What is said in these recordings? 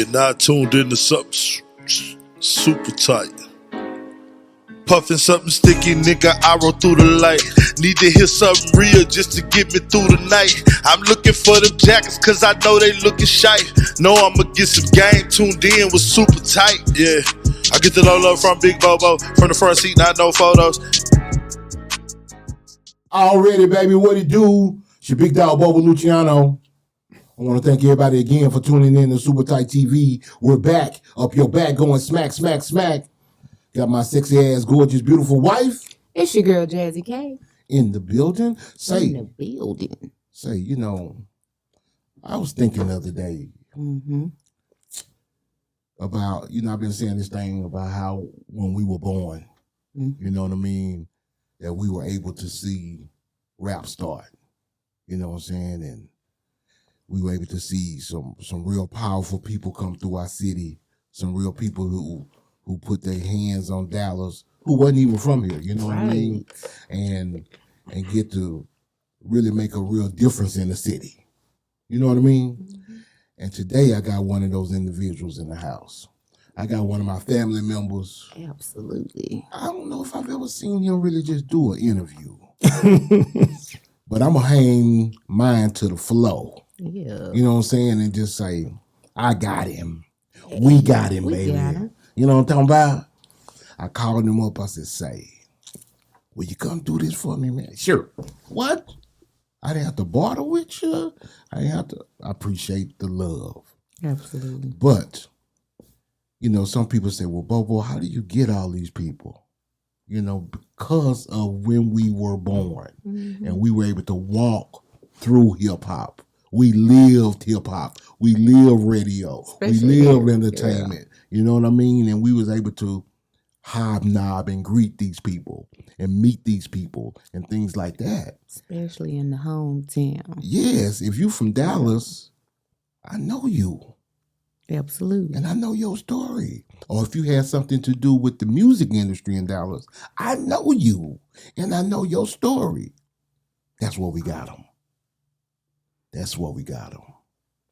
You're not tuned into something super tight. Puffin' something sticky, nigga, I roll through the light. Need to hear something real just to get me through the night. I'm looking for them jackets cause I know they looking shite. Know I'ma get some game, tuned in with super tight, yeah. I get the low love from Big Bobo, from the front seat, not no photos. Already, baby, what it do? It's your big dog, Bobo Luciano. I want to thank everybody again for tuning in to Super Tight TV. We're back, up your back, going smack, smack, smack. Got my sexy ass, gorgeous, beautiful wife. It's your girl, Jazzy K. In the building. In the building. Say, you know, I was thinking the other day about, you know, I've been saying this thing about how when we were born, you know what I mean, that we were able to see rap start. You know what I'm saying? And we were able to see some real powerful people come through our city, some real people who put their hands on Dallas, who wasn't even from here, you know what I mean? And get to really make a real difference in the city. You know what I mean? And today I got one of those individuals in the house. I got one of my family members. Absolutely. I don't know if I've ever seen him really just do an interview. But I'm going to hang mine to the flow. Yeah. You know what I'm saying? And just say, I got him. We got him, baby. Got him. You know what I'm talking about? I called him up. I said, say, will you come do this for me, man? Sure. What? I didn't have to barter with you. I didn't have to. I appreciate the love. Absolutely. But, you know, some people say, well, Bobo, how do you get all these people? You know, because of when we were born and we were able to walk through hip hop. We lived hip hop. We lived radio. We lived entertainment. Yeah. You know what I mean? And we was able to hobnob and greet these people and meet these people and things like that. Especially in the hometown. Yes. If you from Dallas, I know you. Absolutely. And I know your story. Or if you had something to do with the music industry in Dallas, I know you. And I know your story. That's where we got them. That's why we got them.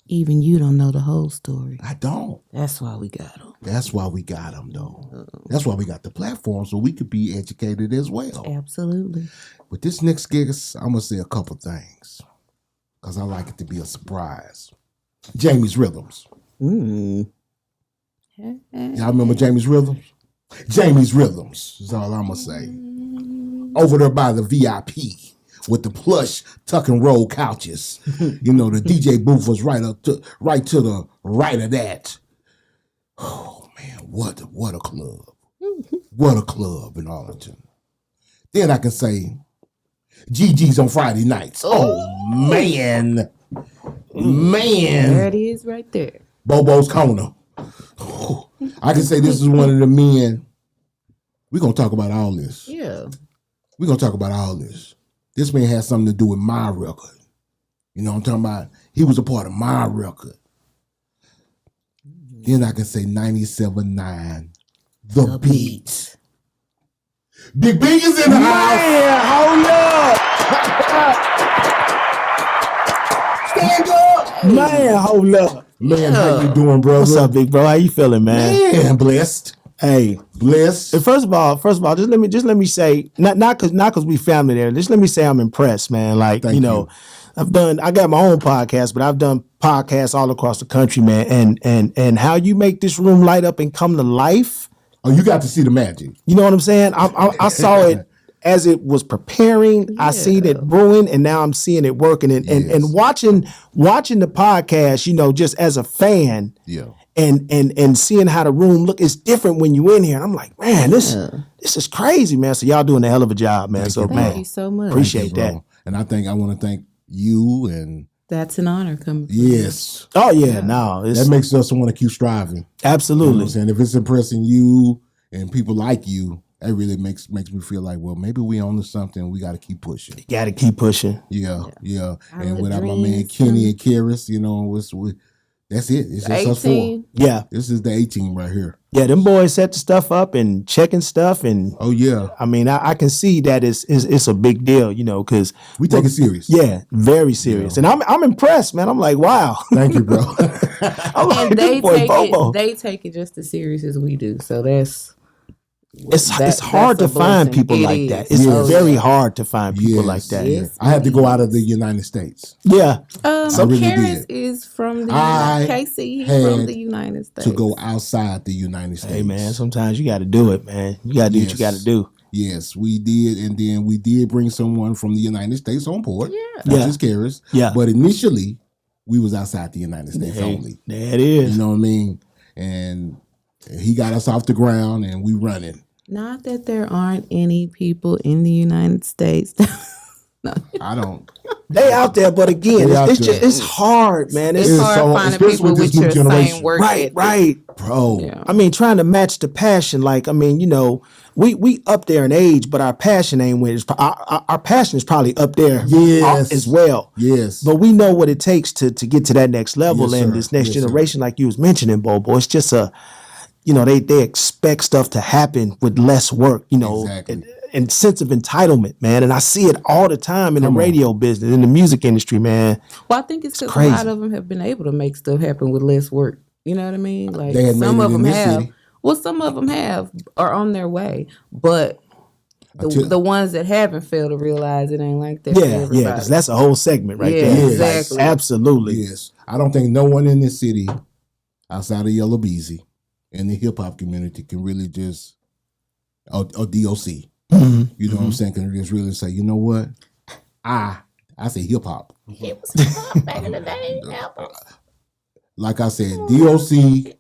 Even you don't know the whole story. I don't. That's why we got them. That's why we got them, though. That's why we got the platform, so we could be educated as well. Absolutely. With this next guest, I'm going to say a couple things, because I like it to be a surprise. Jamie's Rhythms. Y'all remember Jamie's Rhythms? Jamie's Rhythms is all I'm going to say. Over there by the VIP. With the plush tuck and roll couches. You know, the DJ booth was right to the right of that. Oh man, what a club. What a club in Arlington. Then I can say GG's on Friday nights. Oh man. Man. There it is right there. Bobo's Corner. Oh, I can say this is one of the men. We're gonna talk about all this. Yeah. We're gonna talk about all this. This man has something to do with my record. You know what I'm talking about? He was a part of my record. Then I can say 97.9, The Beat. Big Bink is in the house. Hold up. Stand up. Man, hold up. Man, how you doing, brother? What's up, big bro? How you feeling, man? Man, blessed. Hey, blessed. And first of all, just let me say, not cause we family there. Just let me say I'm impressed, man. Like, Thank you know, I got my own podcast, but I've done podcasts all across the country, man. And how you make this room light up and come to life. Oh, you got to see the magic. You know what I'm saying? I saw it as it was preparing. Yeah. I seen it brewing, and now I'm seeing it working. And watching the podcast, you know, just as a fan. Yeah. And seeing how the room look is different when you in here. And I'm like, man, this is crazy, man. So y'all doing a hell of a job, man. Thank you so much. Appreciate that. And I want to thank you and that's an honor coming from yes. you. Oh yeah, no. That makes us want to keep striving. Absolutely. You know what I'm saying? If it's impressing you and people like you, that really makes me feel like, well, maybe we own to something. We got to keep pushing. You got to keep pushing. Yeah. And without my man Kenny and Karis, you know, That's it. It's just us four. 18. Yeah. This is the 18 right here. Yeah, them boys set the stuff up and checking stuff, and Oh yeah, I mean, I can see that it's a big deal, you know, because we take it serious. Yeah, very serious, and I'm impressed, man. I'm like, wow. Thank you, bro. I'm like, And this boy Bobo. they take it just as serious as we do. So that's It's hard to that's a find blessing. people It like is. that. It's Yes. very hard to find people Yes. like that. Yes. I had to go out of the United States Yeah. I really Karis did. is from the I KC. He's had from the United States. to go outside the United States. Hey, man, sometimes you got to do it, man. You got to do what you got to do. Yes, we did, and then we did bring someone from the United States on board. Yeah. Which Yeah. is Karis. Yeah. But initially, we was outside the United States Hey, only. there it is. You know what I mean? And he got us off the ground, and we running. Not that there aren't any people in the United States. I don't. They out there, but again, They out it's just there. it's hard, man. It's is hard so- finding especially people with with this new your generation. same work right, ethic. right. Bro, Yeah. I mean, trying to match the passion, like, I mean, you know, we up there in age, but our passion ain't where it's, our passion is probably up there Yes. as well. yes. But we know what it takes to get to that next level. Yes, And sir. this next Yes, sir. generation, like you was mentioning, Bobo, it's just you know, they expect stuff to happen with less work, you know, Exactly. and sense of entitlement, man. And I see it all the time in the radio business, in the music industry, man. Well, I think it's because a crazy. lot of them have been able to make stuff happen with less work. You know what I mean? Like They had some made it of in them this have. city. Well, some of them are on their way, but Until- the ones that haven't failed to realize it ain't like that. for Yeah, yeah, everybody. because that's a whole segment right Yeah, there. exactly. Absolutely. Yes. I don't think no one in this city outside of Yellow Beezy in the hip hop community can really just, or DOC, Mhm. you know what I'm saying, can just really say, you know what? I say hip hop. It was back in the day. Like I said, DOC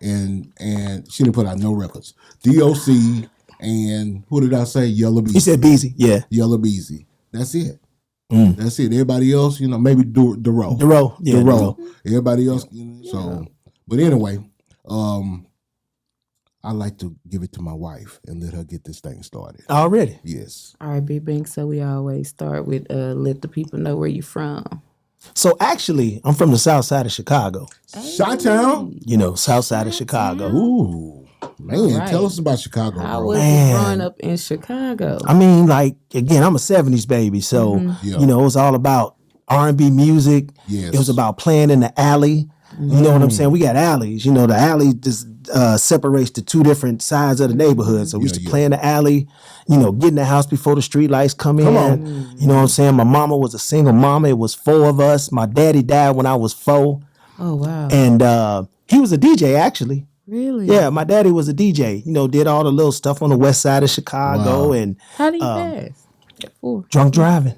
and she didn't put out no records. DOC and who did I say? Yellow Beezy. He said Beezy, yeah. Yellow Beezy. That's it. Mm. That's it. Everybody else, you know, maybe Duro. Duro, yeah, Duro. Duro. Everybody else, you know, so. But anyway, I like to give it to my wife and let her get this thing started. Already. Yes. All right, Big Bink. So we always start with let the people know where you're from. So actually, I'm from the south side of Chicago. Chi-Town? You know, south side of Chicago. Ooh, man, Right. tell us about Chicago, How bro. was Man. it growing up in Chicago? I mean, like, again, I'm a 70s baby. So, Yeah. you know, it was all about R&B music. Yes. It was about playing in the alley. You know what I'm saying? We got alleys. You know, the alley just separates the two different sides of the neighborhood. So we used to play in the alley, you know, get in the house before the street lights come in. You know what I'm saying? My mama was a single mama. It was 4 of us. My daddy died when I was 4. Oh wow! And he was a DJ, actually. Really? Yeah, my daddy was a DJ. You know, did all the little stuff on the west side of Chicago and How did you pass? At 4. drunk driving.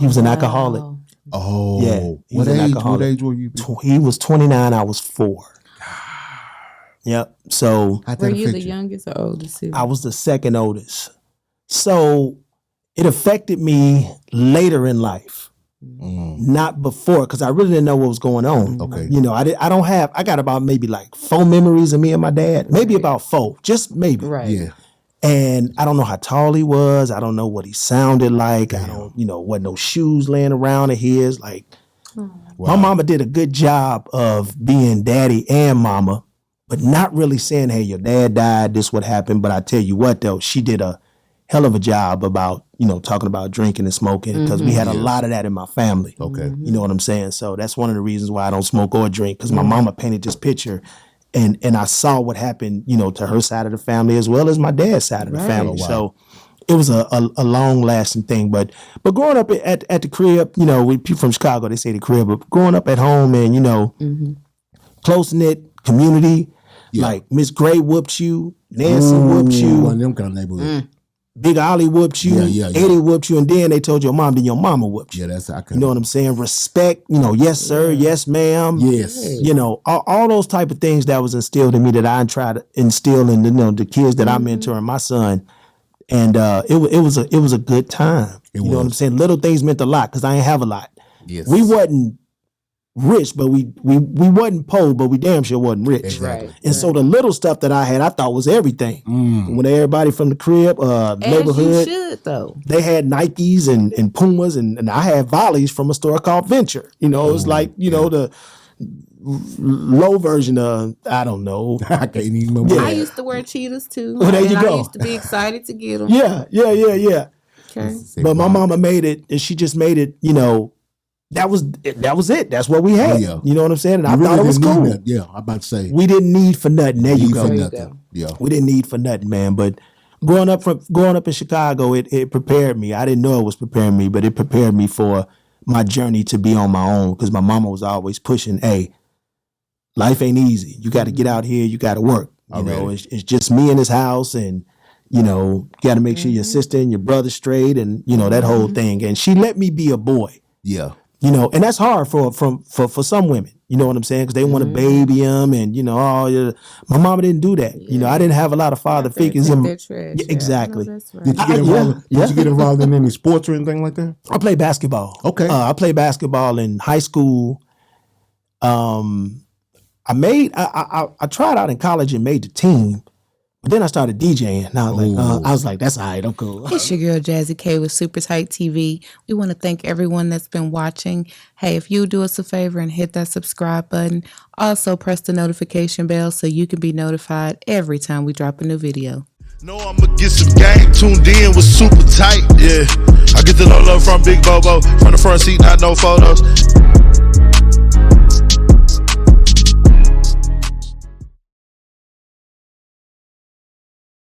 He was an alcoholic. Wow. Oh, Yeah, he what was an age? alcoholic. What age were you? He was 29, I was 4. Yep. So How'd that Were you affect the youngest or oldest sibling? I was the second oldest. So it affected me later in life, not before, because I really didn't know what was going on. Okay. You know, I got about maybe like 4 memories of me and my dad, maybe about 4, just maybe. Right. Yeah. And I don't know how tall he was. I don't know what he sounded like. I don't, you know, wasn't no shoes laying around of his. Like, my mama did a good job of being daddy and mama, but not really saying, hey, your dad died, this what happened. But I tell you what, though, she did a hell of a job about, you know, talking about drinking and smoking, because we had a lot of that in my family. Okay. You know what I'm saying? So that's one of the reasons why I don't smoke or drink, because my mama painted this picture. And I saw what happened, you know, to her side of the family as well as my dad's side of the family. So it was a long lasting thing. But growing up at the crib, you know, with people from Chicago, they say the crib, but growing up at home and, you know, close knit community, like Miss Gray whooped you, Nancy whooped you, One of them kind of neighborhoods. Big Ollie whooped you, Yeah. Eddie whooped you, and then they told your mom, then your mama whooped you. Yeah, that's I You know what I'm saying? Respect, you know, yes, sir, yes, ma'am. Yes. You know, all those type of things that was instilled in me that I try to instill in the kids that I mentor and my son. And it was a good time. You know what I'm saying? Little things meant a lot because I ain't have a lot. Yes. We wasn't rich, but we wasn't poor, but we damn sure wasn't rich. Exactly. Right. And so the little stuff that I had, I thought was everything. When everybody from the crib, As neighborhood, you should though. they had Nikes and Pumas, and I had volleys from a store called Venture. You know, it was like, you know, low version of, I don't know. I can't even remember. I used to wear cheetahs too. Well, there you and go. I used to be excited to get them. Yeah. Okay. But my mama made it, and she just made it, that was it. That's what we had. Yeah. You know what I'm saying? And You I really thought it was didn't need cool. that. Yeah, I'm about to say. We didn't need for nothing. There you Need go. for There you nothing. go. Yeah. We didn't need for nothing, man. But growing up in Chicago, it prepared me. I didn't know it was preparing me, but it prepared me for my journey to be on my own, because my mama was always pushing, hey, life ain't easy. You got to get out here. You got to work. You know, it's just me in this house, and you got to make sure your sister and your brother straight, and that whole thing. And she let me be a boy. Yeah. And that's hard for some women. You know what I'm saying? Because they want to baby them, and my mama didn't do that. I didn't have a lot of father figures. Exactly. That's right. Did you get involved? Did you get involved in any sports or anything like that? I played basketball. Okay. I played basketball in high school. I tried out in college and made the team, but then I started DJing, and I was like, that's all right, I'm cool. It's your girl Jazzy K with Super Tight TV. We want to thank everyone that's been watching. Hey, if you do us a favor and hit that subscribe button, also press the notification bell so you can be notified every time we drop a new video. No, I'ma get some gang tuned in with Super Tight, yeah. I get the low love from Big Bobo, from the front seat, not no photos.